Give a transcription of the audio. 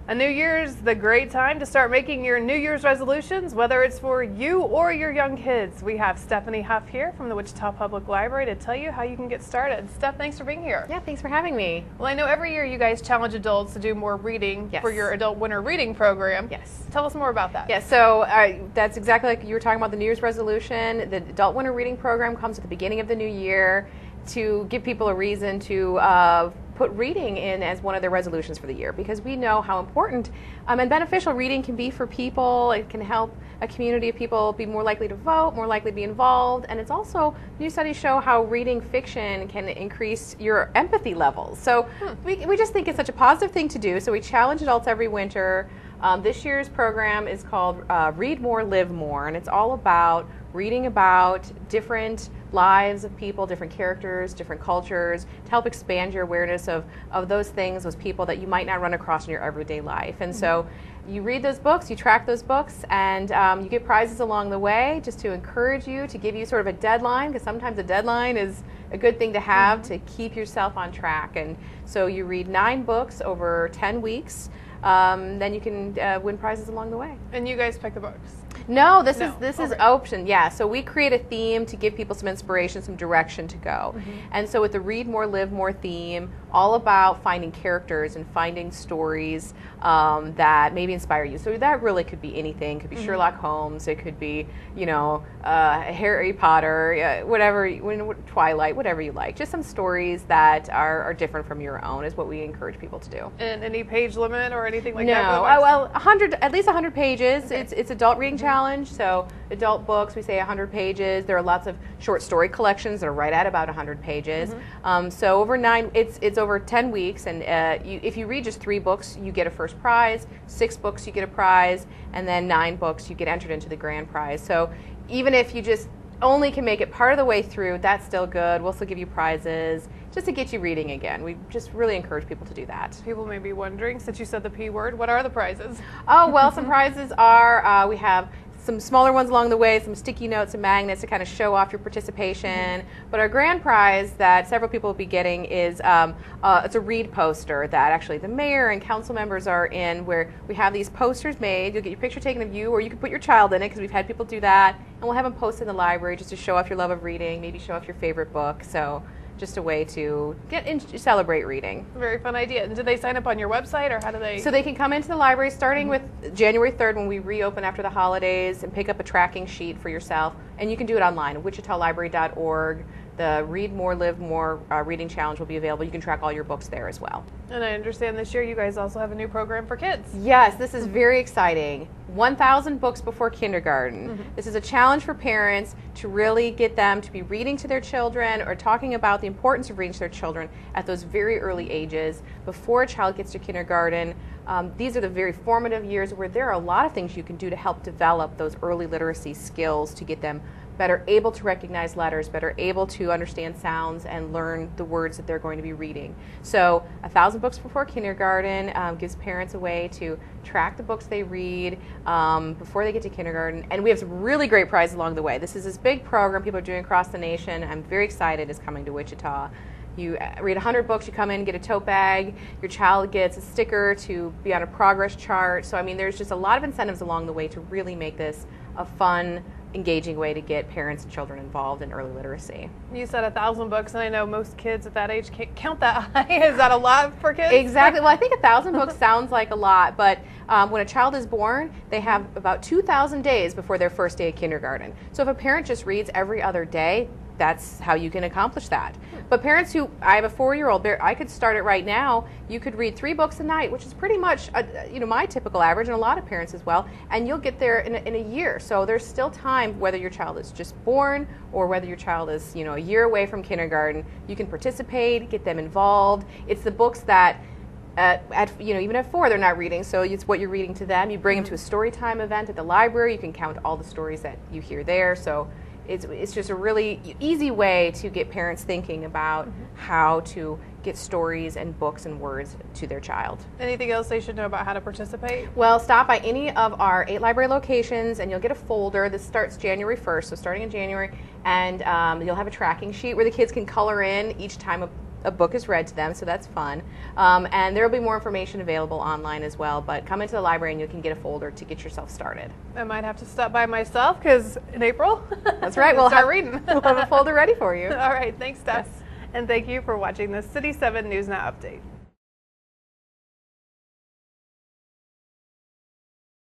A New Year's the great time to start making your New Year's resolutions, whether it's for you or your young kids. We have Stephanie Huff here from the Wichita Public Library to tell you how you can get started. Steph, thanks for being here. Yeah, thanks for having me. Well, I know every year you guys challenge adults to do more reading for your adult winter reading program. Yes. Tell us more about that. Yeah, so that's exactly like you were talking about the New Year's resolution. The adult winter reading program comes at the beginning of the new year to give people a reason to put reading in as one of their resolutions for the year, because we know how important and beneficial reading can be for people. It can help a community of people be more likely to vote, more likely to be involved, and it's also, new studies show how reading fiction can increase your empathy levels. So we just think it's such a positive thing to do, so we challenge adults every winter. This year's program is called Read More, Live More, and it's all about reading about different lives of people, different characters, different cultures, to help expand your awareness of those things, those people that you might not run across in your everyday life. And so you read those books, you track those books, and you get prizes along the way just to encourage you, to give you sort of a deadline, because sometimes a deadline is a good thing to have to keep yourself on track. And so you read 9 books over 10 weeks, then you can win prizes along the way. And you guys pick the books? No, this is option. Yeah, so we create a theme to give people some inspiration, some direction to go. And so with the Read More, Live More theme, all about finding characters and finding stories that maybe inspire you. So that really could be anything. It could be Sherlock Holmes. It could be, Harry Potter, whatever, Twilight, whatever you like. Just some stories that are different from your own is what we encourage people to do. And any page limit or anything like that? No, well, at least 100 pages. Okay. It's adult reading challenge, so adult books, we say 100 pages. There are lots of short story collections that are right at about 100 pages. So over 9, it's over 10 weeks, and if you read just 3 books, you get a first prize. 6 books, you get a prize, and then 9 books, you get entered into the grand prize. So even if you just only can make it part of the way through, that's still good. We'll still give you prizes just to get you reading again. We just really encourage people to do that. People may be wondering, since you said the P word, what are the prizes? Oh, well, some prizes are, we have some smaller ones along the way, some sticky notes and magnets to kind of show off your participation. But our grand prize that several people will be getting is it's a read poster that actually the mayor and council members are in, where we have these posters made. You'll get your picture taken of you, or you can put your child in it, because we've had people do that. And we'll have them posted in the library just to show off your love of reading, maybe show off your favorite book. So just a way to celebrate reading. Very fun idea. And do they sign up on your website, or how do they? So they can come into the library starting with January 3rd, when we reopen after the holidays, and pick up a tracking sheet for yourself. And you can do it online at wichitalibrary.org. The Read More, Live More reading challenge will be available. You can track all your books there as well. And I understand this year you guys also have a new program for kids. Yes, this is very exciting. 1,000 books before kindergarten. This is a challenge for parents to really get them to be reading to their children, or talking about the importance of reading to their children at those very early ages before a child gets to kindergarten. These are the very formative years where there are a lot of things you can do to help develop those early literacy skills, to get them better able to recognize letters, better able to understand sounds and learn the words that they're going to be reading. So 1,000 books before kindergarten gives parents a way to track the books they read before they get to kindergarten. And we have some really great prizes along the way. This is this big program people are doing across the nation. I'm very excited it's coming to Wichita. You read 100 books, you come in, get a tote bag, your child gets a sticker to be on a progress chart. So I mean, there's just a lot of incentives along the way to really make this a fun, engaging way to get parents and children involved in early literacy. You said 1,000 books, and I know most kids at that age can't count that high. Is that a lot for kids? Exactly. Well, I think 1,000 books sounds like a lot, but when a child is born, they have about 2,000 days before their first day of kindergarten. So if a parent just reads every other day, that's how you can accomplish that. But parents who, I have a 4-year-old, I could start it right now. You could read 3 books a night, which is pretty much my typical average, and a lot of parents as well, and you'll get there in a year. So there's still time, whether your child is just born or whether your child is a year away from kindergarten. You can participate, get them involved. It's the books that even at 4 they're not reading, so it's what you're reading to them. You bring them to a story time event at the library. You can count all the stories that you hear there. So it's just a really easy way to get parents thinking about how to get stories and books and words to their child. Anything else they should know about how to participate? Well, stop by any of our 8 library locations and you'll get a folder. This starts January 1st, so starting in January, and you'll have a tracking sheet where the kids can color in each time a book is read to them, so that's fun. And there will be more information available online as well, but come into the library and you can get a folder to get yourself started. I might have to stop by myself because in April, that's right, we'll start reading. We'll have a folder ready for you. All right, thanks, Steph. Yes. And thank you for watching the City 7 News Now Update.